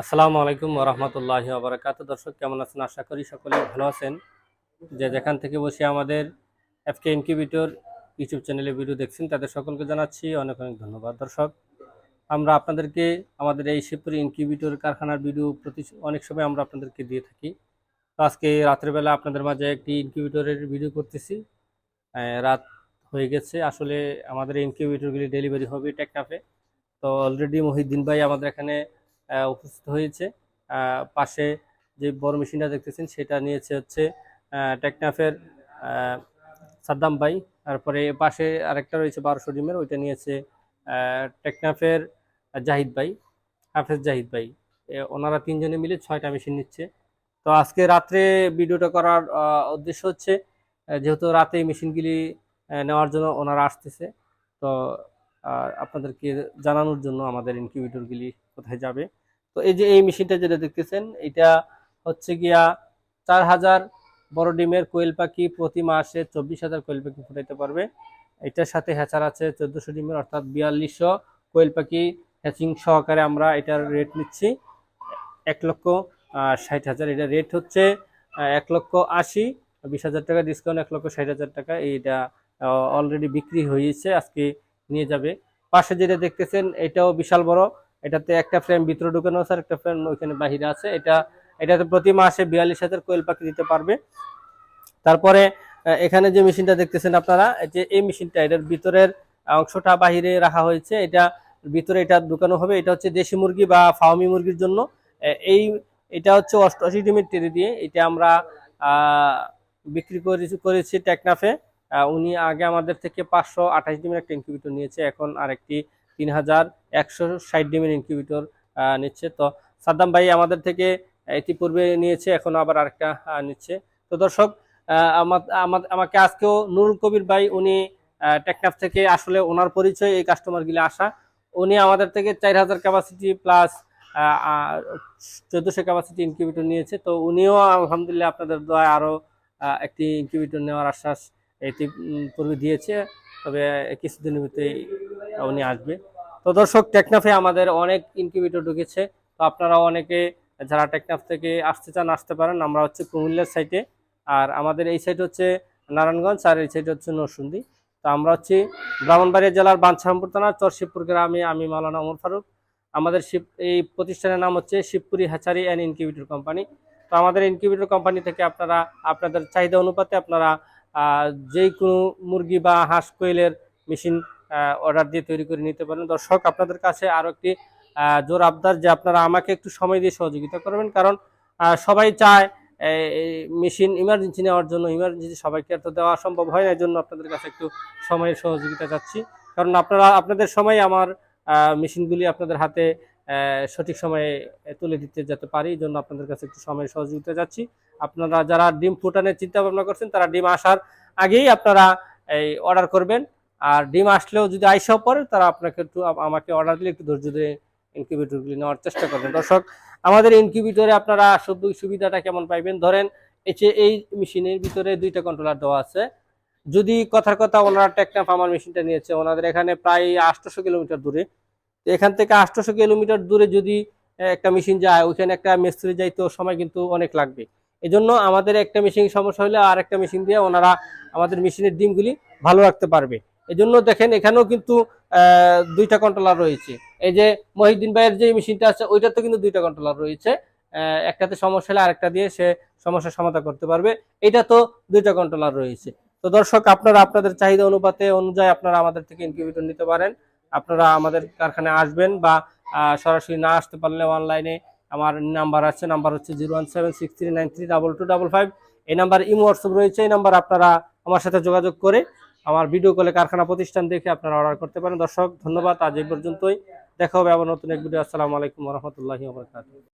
আসসালামু আলাইকুম ওয়া রাহমাতুল্লাহি ওয়া বারাকাতুহু। দর্শক কেমন আছেন? আশা করি সকলেই ভালো আছেন। যে যেখান থেকে বসে আমাদের এফকে ইনকিউবেটর ইউটিউব চ্যানেলে ভিডিও দেখছেন তাদের সকলকে জানাচ্ছি অনেক অনেক ধন্যবাদ। দর্শক, আমরা আপনাদেরকে আমাদের এই শিবপুর ইনকিউবেটর কারখানার ভিডিও প্রতি অনেক সময় আমরা আপনাদেরকে দিয়ে থাকি। তো আজকে রাতের বেলা আপনাদের মাঝে একটি ইনকিউবেটরের ভিডিও করতেছি। রাত হয়ে গেছে, আসলে আমাদের ইনকিউবেটরগুলি ডেলিভারি হবে টেকনাফে। তো অলরেডি মহিউদ্দিন ভাই আমাদের এখানে উপস্থিত হয়েছে। পাশে যে বড় মেশিনটা দেখতেছেন সেটা নিয়েছে হচ্ছে টেকনাফের সাদ্দাম ভাই। তারপরে পাশে আরেকটা রয়েছে 1200 ডিমের, ওইটা নিয়েছে টেকনাফের জাহিদ ভাই, হাফেজ জাহিদ ভাই। ওনারা তিনজনে মিলে 6টা মেশিন নিচ্ছে। তো আজকে রাত্রে ভিডিওটা করার উদ্দেশ্য হচ্ছে, যেহেতু রাতে এই মেশিনগুলি নেওয়ার জন্য ওনারা আসতেছে, তো আপনাদেরকে জানানোর জন্য আমাদের ইনকিউবেটরগুলি কোথায় যাবে। তো এই যে এই মেশিনটা যেটা দেখতেছেন, এটা হচ্ছে গিয়া 4000 বড় ডিমের কোয়েল পাখি প্রতি মাসে 24,000 কোয়েল পাখি ফুটাইতে পারবে। এটার সাথে হ্যাচার আছে 1400 ডিমের, অর্থাৎ 4200 কোয়েল পাখি হ্যাচিং সহকারে আমরা এটার রেট নিচ্ছি 1,60,000। এটা রেট হচ্ছে 1,80,000, 20,000 টাকা ডিসকাউন্ট, 1,60,000 টাকা। এইটা অলরেডি বিক্রি হয়েছে, আজকে নিয়ে যাবে। পাশে যেটা দেখতেছেন এটাও বিশাল বড়, এটাতে একটা ফ্রেম ভিতরে ঢুকানো আছে আর একটা ফ্রেম ওইখানে বাহিরে আছে। এটাতে প্রতি মাসে 42,000 কোয়েল পাখি দিতে পারবে। তারপরে এখানে যে মেশিনটা দেখতেছেন আপনারা, যে এই মেশিনটা এটার ভিতরের অংশটা বাহিরে রাখা হয়েছে, এটা ভিতরে এটা ঢুকানো হবে। এটা হচ্ছে দেশি মুরগি বা ফার্মি মুরগির জন্য। এই এটা হচ্ছে 88 ডিমের ট্রে দিয়ে, এটা আমরা বিক্রি করেছি টেকনাফে। উনি আগে আমাদের থেকে 528 ডিমের একটা ইনকিউবেটর নিয়েছে, এখন আরেকটি 3160 ডিমের ইনকিউবেটর নিচ্ছে। তো সাদ্দাম ভাই আমাদের থেকে ইতিপূর্বে নিয়েছে, এখন আবার আরেকটা নিচ্ছে। তো দর্শক, আমাকে আজকেও নুরুল কবির ভাই, উনি টেকনাফ থেকে, আসলে ওনার পরিচয় এই কাস্টমারগুলি আসা। উনি আমাদের থেকে 4000 ক্যাপাসিটি প্লাস 1400 ক্যাপাসিটি ইনকিউবেটর নিয়েছে। তো উনিও আলহামদুলিল্লাহ আপনাদের দোয়ায় আরো একটি ইনকিউবেটর নেওয়ার আশ্বাস পূর্বে দিয়েছে, তবে কিছুদিনের ভিতরেই উনি আসবে। তো দর্শক, টেকনাফে আমাদের অনেক ইনকিউবেটর ঢুকেছে। তো আপনারা অনেকে যারা টেকনাফ থেকে আসতে চান আসতে পারেন। আমরা হচ্ছে কুমিল্লার সাইটে, আর আমাদের এই সাইড হচ্ছে নারায়ণগঞ্জ, আর এই সাইড হচ্ছে নরসিংদী। তো আমরা হচ্ছি ব্রাহ্মণবাড়িয়া জেলার বাঞ্ছারামপুর থানার চরশিবপুর গ্রামে। আমি মাওলানা ওমর ফারুক। আমাদের এই প্রতিষ্ঠানের নাম হচ্ছে Shivpuri hatchery and incubator company. তো আমাদের ইনকিউবেটর কোম্পানি থেকে আপনারা আপনাদের চাহিদা অনুপাতে আপনারা যেই কোনো মুরগি বা হাঁস কোয়েলের মেশিন অর্ডার দিয়ে তৈরি করে নিতে পারেন। দর্শক, আপনাদের কাছে আরও একটি জোর আবদার যে আপনারা আমাকে একটু সময় দিয়ে সহযোগিতা করবেন, কারণ সবাই চায় মেশিন ইমার্জেন্সি নেওয়ার জন্য। ইমার্জেন্সি সবাইকে এত দেওয়া সম্ভব হয় না, এই জন্য আপনাদের কাছে একটু সময়ের সহযোগিতা চাচ্ছি। কারণ আপনাদের সময় আমার মেশিনগুলি আপনাদের হাতে সঠিক সময়ে তুলে দিতে যেতে পারি, এই জন্য আপনাদের কাছে একটু সময়ের সহযোগিতা চাচ্ছি। আপনারা যারা ডিম ফুটানোর চিন্তা ভাবনা করছেন, তারা ডিম আসার আগেই আপনারা এই অর্ডার করবেন। আর ডিম আসলেও যদি আইসাও পরে, তারা আপনাকে একটু আমাকে অর্ডার দিলে একটু ধৈর্য ধরে ইনকিউবেটরগুলি নেওয়ার চেষ্টা করবেন। দর্শক, আমাদের ইনকিউবেটরে আপনারা সুবিধাটা কেমন পাইবেন, ধরেন এই মেশিনের ভিতরে 2টা কন্ট্রোলার দেওয়া আছে। যদি কথার কথা, ওনারা টেকনাফ আমার মেশিনটা নিয়েছে ওনাদের এখানে প্রায় 800 কিলোমিটার দূরে। এখান থেকে 800 কিলোমিটার দূরে যদি একটা মেশিন যায়, ওইখানে একটা মিস্ত্রি যাইতে সময় কিন্তু অনেক লাগবে। এই জন্য আমাদের একটা মেশিন সমস্যা হলে আর একটা মেশিন দিয়ে ওনারা আমাদের মেশিনের ডিমগুলি ভালো রাখতে পারবে। এই জন্য দেখেন এখানেও কিন্তু 2টা কন্ট্রোলার রয়েছে। এই যে মহিউদ্দিন ভাইয়ের যে মেশিনটা আছে, ওইটাতে কিন্তু 2টা কন্ট্রোলার রয়েছে। একটাতে সমস্যা হলে আরেকটা দিয়ে সে সমস্যার সমাধান করতে পারবে। এটা তো 2টা কন্ট্রোলার রয়েছে। তো দর্শক, আপনারা আপনাদের চাহিদা অনুযায়ী আপনারা আমাদের থেকে ইনকিউবেটর নিতে পারেন। আপনারা আমাদের কারখানায় আসবেন, বা সরাসরি না আসতে পারলে অনলাইনে আমার নাম্বার আছে, নাম্বার হচ্ছে 01763932255। এই নাম্বার ইমো হোয়াটসঅ্যাপ রয়েছে। এই নাম্বার আপনারা আমার সাথে যোগাযোগ করে আমার ভিডিও কলে কারখানা প্রতিষ্ঠান দেখে আপনারা অর্ডার করতে পারেন। দর্শক, ধন্যবাদ। আজ এই পর্যন্তই, দেখা হবে আবার নতুন এক ভিডিও। আসসালামু আলাইকুম ওয়া রাহমাতুল্লাহি ওয়া বারাকাতুহু।